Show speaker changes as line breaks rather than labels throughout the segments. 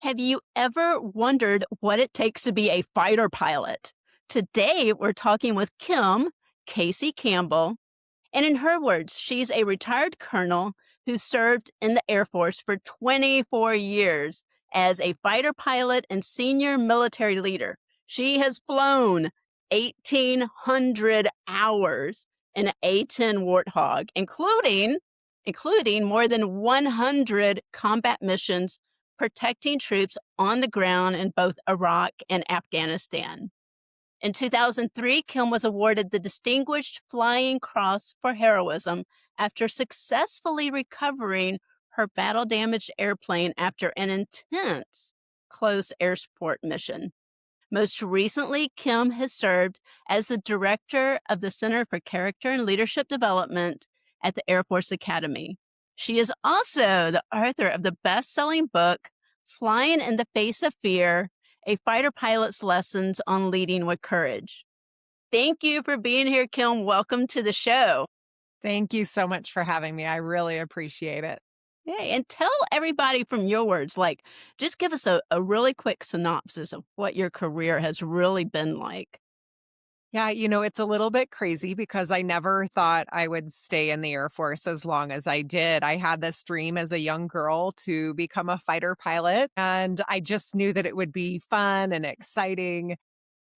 Have you ever wondered what it takes to be a fighter pilot? Today, we're talking with Casey Campbell. And in her words, she's a retired colonel who served in the Air Force for 24 years as a fighter pilot and senior military leader. She has flown 1,800 hours in an A-10 Warthog, including more than 100 combat missions protecting troops on the ground in both Iraq and Afghanistan. In 2003, Kim was awarded the Distinguished Flying Cross for heroism after successfully recovering her battle-damaged airplane after an intense close air support mission. Most recently, Kim has served as the director of the Center for Character and Leadership Development at the Air Force Academy. She is also the author of the best-selling book, Flying in the Face of Fear, A Fighter Pilot's Lessons on Leading with Courage. Thank you for being here, Kim. Welcome to the show.
Thank you so much for having me. I really appreciate it.
Hey, and tell everybody from your words, just give us a really quick synopsis of what your career has really been like.
Yeah, it's a little bit crazy because I never thought I would stay in the Air Force as long as I did. I had this dream as a young girl to become a fighter pilot, and I just knew that it would be fun and exciting.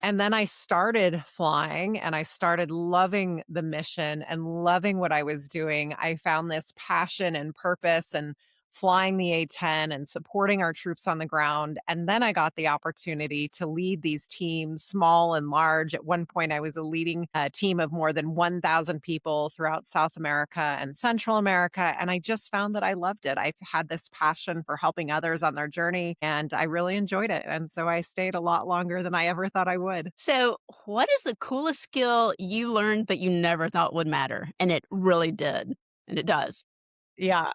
And then I started flying and I started loving the mission and loving what I was doing. I found this passion and purpose and flying the A-10 and supporting our troops on the ground. And then I got the opportunity to lead these teams, small and large. At one point, I was leading a team of more than 1,000 people throughout South America and Central America. And I just found that I loved it. I've had this passion for helping others on their journey, and I really enjoyed it. And so I stayed a lot longer than I ever thought I would.
So, what is the coolest skill you learned but you never thought would matter? And it really did, and it does.
Yeah.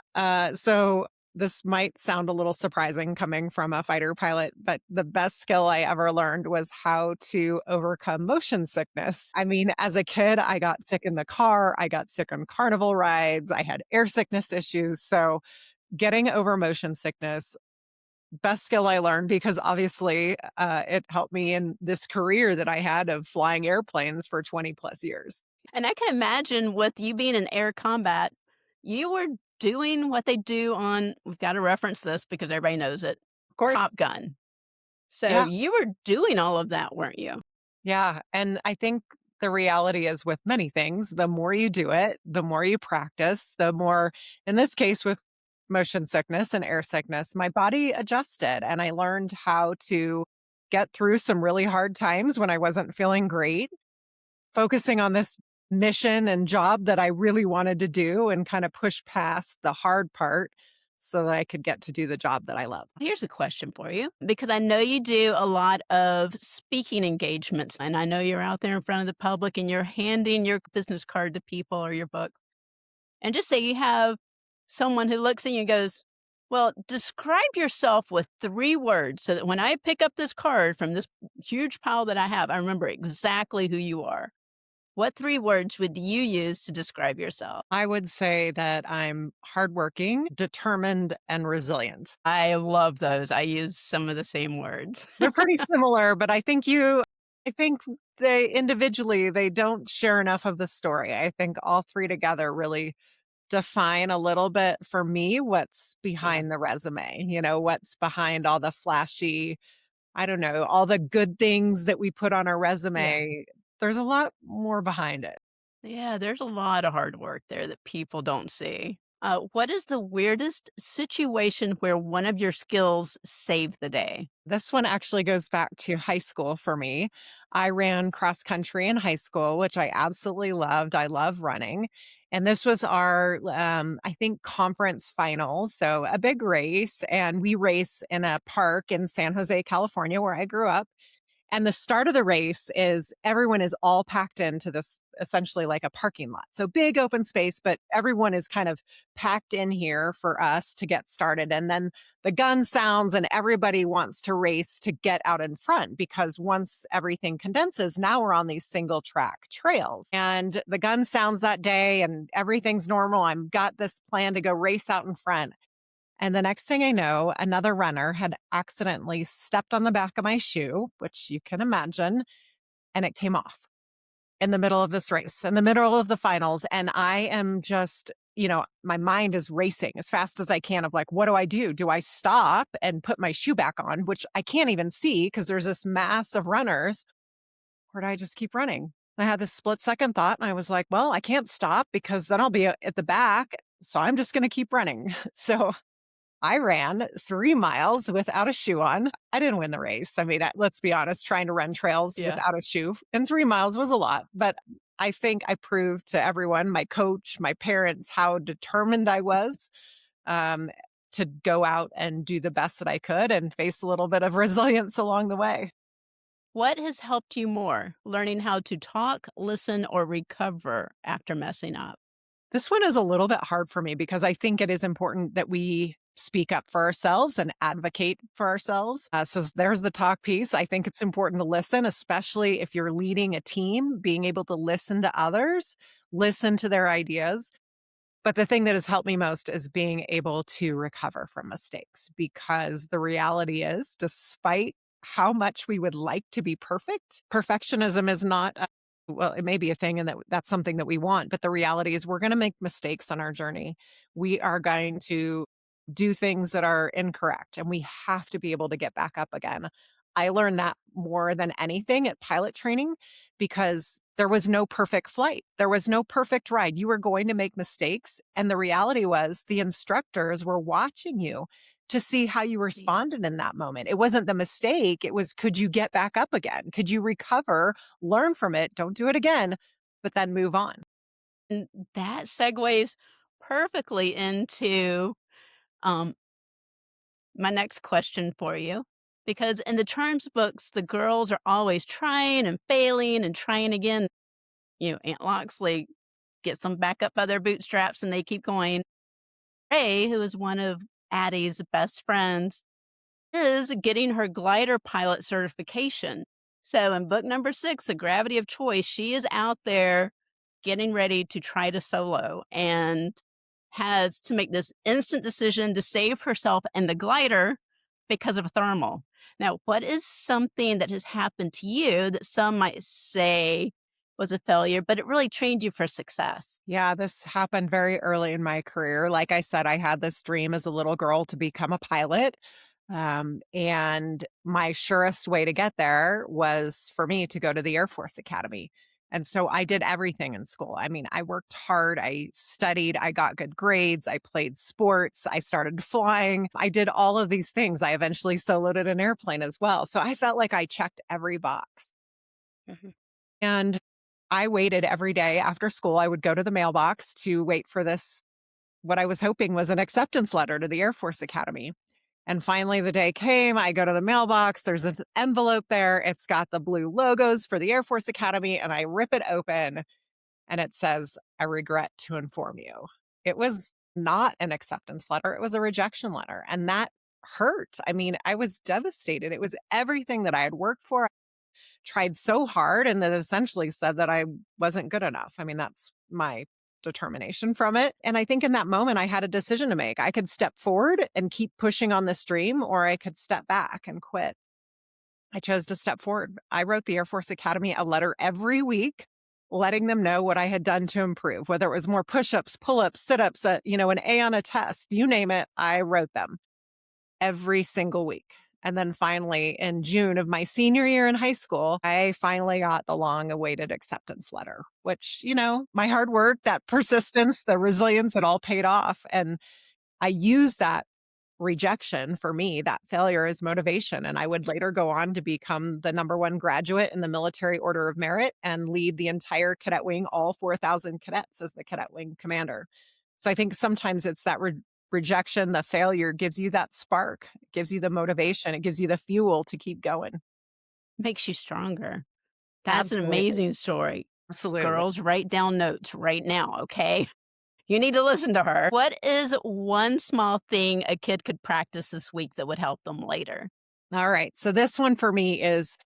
So this might sound a little surprising coming from a fighter pilot, but the best skill I ever learned was how to overcome motion sickness. I mean, as a kid, I got sick in the car, I got sick on carnival rides, I had air sickness issues. So getting over motion sickness, best skill I learned because obviously it helped me in this career that I had of flying airplanes for 20 plus years.
And I can imagine with you being in air combat, you were doing what they do on, we've got to reference this because everybody knows it,
Of course.
Top Gun. So
Yeah.
you were doing all of that, weren't you?
Yeah. And I think the reality is with many things, the more you do it, the more you practice, the more, in this case, with motion sickness and air sickness, my body adjusted and I learned how to get through some really hard times when I wasn't feeling great, focusing on this mission and job that I really wanted to do and kind of push past the hard part so that I could get to do the job that I love.
Here's a question for you because I know you do a lot of speaking engagements, and I know you're out there in front of the public and you're handing your business card to people or your books. And just say you have someone who looks at you and goes, well, describe yourself with 3 words so that when I pick up this card from this huge pile that I have, I remember exactly who you are. What 3 words would you use to describe yourself?
I would say that I'm hardworking, determined, and resilient.
I love those. I use some of the same words.
They're pretty similar, but I think they individually, they don't share enough of the story. I think all three together really define a little bit for me what's
Yeah.
behind the resume, what's behind all the flashy, I don't know, all the good things that we put on our
Yeah.
resume. There's a lot more behind it.
Yeah, there's a lot of hard work there that people don't see. What is the weirdest situation where one of your skills saved the day?
This one actually goes back to high school for me. I ran cross country in high school, which I absolutely loved. I love running. And this was our, I think, conference finals. So a big race. And we race in a park in San Jose, California, where I grew up. And the start of the race is everyone is all packed into this essentially like a parking lot. So big open space, but everyone is kind of packed in here for us to get started. And then the gun sounds and everybody wants to race to get out in front because once everything condenses, now we're on these single track trails. And the gun sounds that day and everything's normal. I've got this plan to go race out in front. And the next thing I know, another runner had accidentally stepped on the back of my shoe, which you can imagine, and it came off in the middle of this race, in the middle of the finals. And I am just, my mind is racing as fast as I can of like, what do I do? Do I stop and put my shoe back on, which I can't even see because there's this mass of runners, or do I just keep running? I had this split second thought and I was like, well, I can't stop because then I'll be at the back. So I'm just going to keep running. So I ran 3 miles without a shoe on. I didn't win the race. I mean, let's be honest, trying to run trails
Yeah.
without a shoe in 3 miles was a lot, but I think I proved to everyone, my coach, my parents, how determined I was, um, to go out and do the best that I could and face a little bit of resilience along the way.
What has helped you more, learning how to talk, listen, or recover after messing up?
This one is a little bit hard for me because I think it is important that we speak up for ourselves and advocate for ourselves. So there's the talk piece. I think it's important to listen, especially if you're leading a team, being able to listen to others, listen to their ideas. But the thing that has helped me most is being able to recover from mistakes because the reality is, despite how much we would like to be perfect, perfectionism is not, well, it may be a thing and that's something that we want. But the reality is, we're going to make mistakes on our journey. We are going to do things that are incorrect and we have to be able to get back up again. I learned that more than anything at pilot training because there was no perfect flight. There was no perfect ride. You were going to make mistakes. And the reality was the instructors were watching you to see how you
Yeah.
responded in that moment. It wasn't the mistake. It was, could you get back up again? Could you recover, learn from it, don't do it again, but then move on?
And that segues perfectly into um, my next question for you. Because in the terms books, the girls are always trying and failing and trying again. Aunt Loxley gets them back up by their bootstraps and they keep going. Ray, who is one of Addie's best friends, is getting her glider pilot certification. So in book number 6, The Gravity of Choice, she is out there getting ready to try to solo and has to make this instant decision to save herself and the glider because of a thermal. Now, what is something that has happened to you that some might say was a failure, but it really trained you for success?
Yeah, this happened very early in my career. Like I said, I had this dream as a little girl to become a pilot. And my surest way to get there was for me to go to the Air Force Academy. And so I did everything in school. I mean, I worked hard, I studied, I got good grades, I played sports, I started flying. I did all of these things. I eventually soloed an airplane as well. So I felt like I checked every box.
Mhm.
And I waited every day after school. I would go to the mailbox to wait for this, what I was hoping was an acceptance letter to the Air Force Academy. And finally, the day came. I go to the mailbox. There's an envelope there. It's got the blue logos for the Air Force Academy. And I rip it open and it says, I regret to inform you. It was not an acceptance letter, it was a rejection letter. And that hurt. I mean, I was devastated. It was everything that I had worked for, tried so hard, and it essentially said that I wasn't good enough. I mean, that's my determination from it. And I think in that moment, I had a decision to make. I could step forward and keep pushing on this dream, or I could step back and quit. I chose to step forward. I wrote the Air Force Academy a letter every week, letting them know what I had done to improve, whether it was more push ups, pull ups, sit ups, an A on a test, you name it, I wrote them every single week. And then finally, in June of my senior year in high school, I finally got the long awaited acceptance letter, which, my hard work, that persistence, the resilience, it all paid off. And I used that rejection for me, that failure as motivation. And I would later go on to become the number one graduate in the Military Order of Merit and lead the entire cadet wing, all 4,000 cadets as the cadet wing commander. So I think sometimes it's that rejection, the failure gives you that spark, it gives you the motivation, it gives you the fuel to keep going.
Makes you stronger. That's an
Absolutely.
amazing story.
Absolutely.
Girls, write down notes right now, okay? You need to listen to her. What is one small thing a kid could practice this week that would help them later?
All right. So this one for me is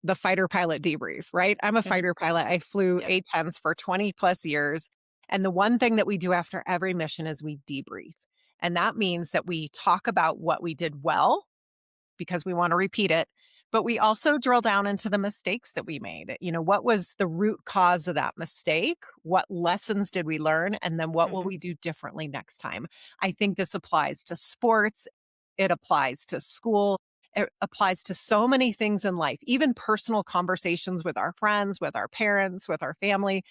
the fighter pilot debrief, right? I'm a
Mhm.
fighter pilot. I flew
Yep.
A-10s for 20 plus years. And the one thing that we do after every mission is we debrief. And that means that we talk about what we did well because we want to repeat it. But we also drill down into the mistakes that we made. What was the root cause of that mistake? What lessons did we learn? And then what will
Mhm.
we do differently next time? I think this applies to sports, it applies to school, it applies to so many things in life, even personal conversations with our friends, with our parents, with our family.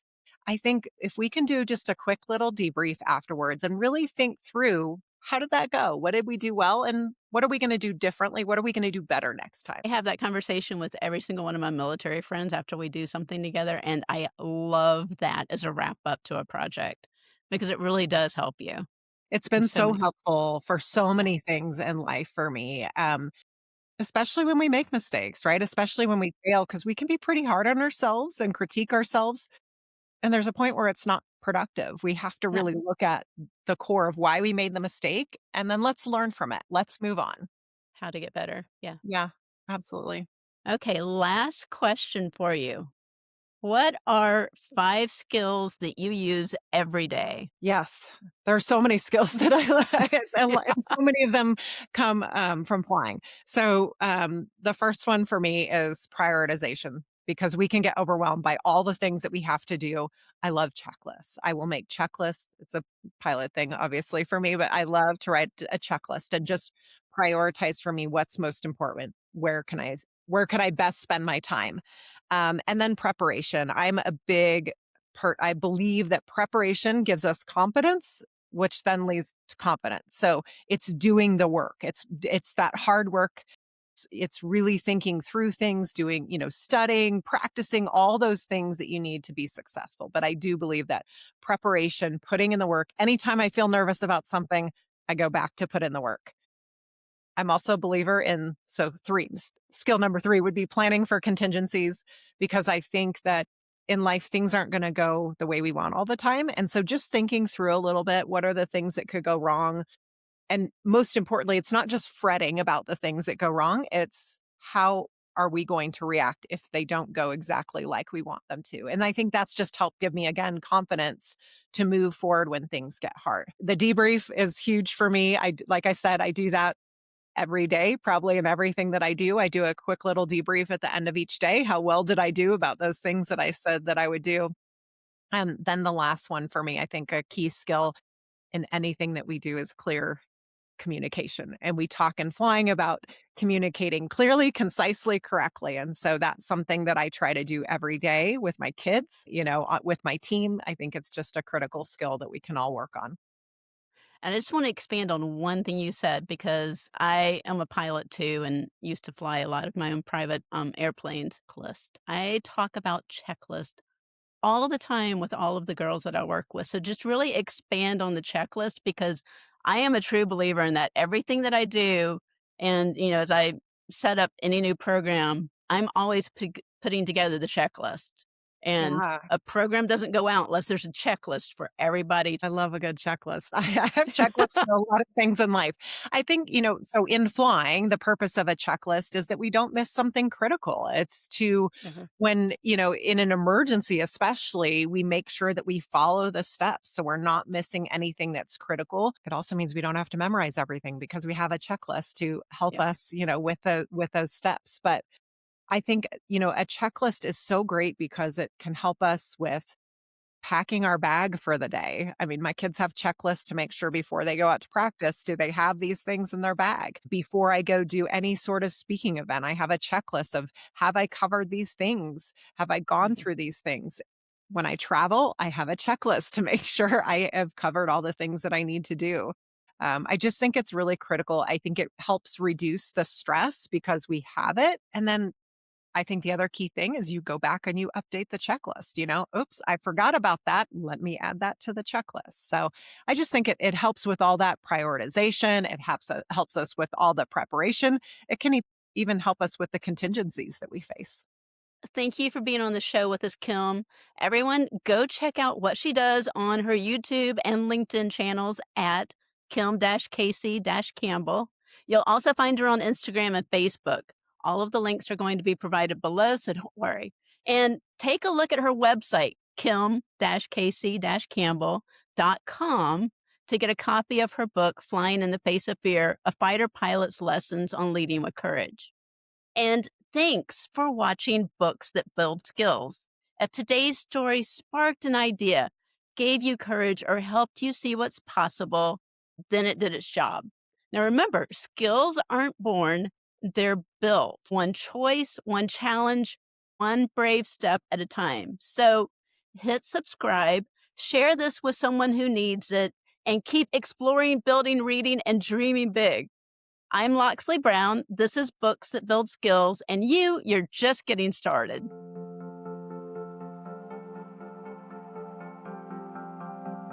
I think if we can do just a quick little debrief afterwards and really think through how did that go? What did we do well? And what are we going to do differently? What are we going to do better next time?
I have that conversation with every single one of my military friends after we do something together, and I love that as a wrap up to a project because it really does help you
It's
in
been
so
so
many.
helpful for so
Yeah.
many things in life for me, especially when we make mistakes, right? Especially when we fail, because we can be pretty hard on ourselves and critique ourselves. And there's a point where it's not productive. We have to
Yeah.
really look at the core of why we made the mistake and then let's learn from it. Let's move on.
How to get better. Yeah.
Yeah, absolutely.
Okay. Last question for you. What are 5 skills that you use every day?
Yes, there are so many skills that I like, and so many of them come, from flying. So, the first one for me is prioritization because we can get overwhelmed by all the things that we have to do. I love checklists. I will make checklists. It's a pilot thing, obviously, for me, but I love to write a checklist and just prioritize for me what's most important. Where can I best spend my time? And then preparation. I'm a big I believe that preparation gives us competence, which then leads to confidence. So it's doing the work. It's that hard work. It's really thinking through things, doing, studying, practicing all those things that you need to be successful. But I do believe that preparation, putting in the work, anytime I feel nervous about something, I go back to put in the work. I'm also a believer in skill number 3 would be planning for contingencies because I think that in life things aren't gonna go the way we want all the time, and so just thinking through a little bit, what are the things that could go wrong? And most importantly, it's not just fretting about the things that go wrong, it's how are we going to react if they don't go exactly like we want them to? And I think that's just helped give me, again, confidence to move forward when things get hard. The debrief is huge for me. Like I said, I do that every day, probably in everything that I do. I do a quick little debrief at the end of each day. How well did I do about those things that I said that I would do? And then the last one for me, I think a key skill in anything that we do is clear communication. And we talk in flying about communicating clearly, concisely, correctly. And so that's something that I try to do every day with my kids, with my team. I think it's just a critical skill that we can all work on.
And I just want to expand on one thing you said because I am a pilot too and used to fly a lot of my own private airplanes. List. I talk about checklist all the time with all of the girls that I work with. So just really expand on the checklist because I am a true believer in that everything that I do and as I set up any new program, I'm always putting together the checklist. And
Yeah.
a program doesn't go out unless there's a checklist for everybody.
I love a good checklist. I have checklists for a lot of things in life. I think, so in flying, the purpose of a checklist is that we don't miss something critical. It's to
Mhm.
when, in an emergency, especially, we make sure that we follow the steps. So we're not missing anything that's critical. It also means we don't have to memorize everything because we have a checklist to help
Yep.
us, with those steps. But I think, a checklist is so great because it can help us with packing our bag for the day. I mean, my kids have checklists to make sure before they go out to practice, do they have these things in their bag? Before I go do any sort of speaking event, I have a checklist of have I covered these things? Have I gone
Mhm.
through these things? When I travel, I have a checklist to make sure I have covered all the things that I need to do. I just think it's really critical. I think it helps reduce the stress because we have it. And then I think the other key thing is you go back and you update the checklist, oops, I forgot about that. Let me add that to the checklist. So I just think it helps with all that prioritization. It helps us with all the preparation. It can even help us with the contingencies that we face.
Thank you for being on the show with us, Kim. Everyone, go check out what she does on her YouTube and LinkedIn channels at Kim-Casey-Campbell. You'll also find her on Instagram and Facebook. All of the links are going to be provided below, so don't worry. And take a look at her website, Kim-Casey-Campbell.com, to get a copy of her book, Flying in the Face of Fear, A Fighter Pilot's Lessons on Leading with Courage. And thanks for watching Books That Build Skills. If today's story sparked an idea, gave you courage, or helped you see what's possible, then it did its job. Now remember, skills aren't born, they're built. One choice, one challenge, one brave step at a time. So hit subscribe, share this with someone who needs it, and keep exploring, building, reading, and dreaming big. I'm Loxley Brown. This is Books That Build Skills, and you're just getting started.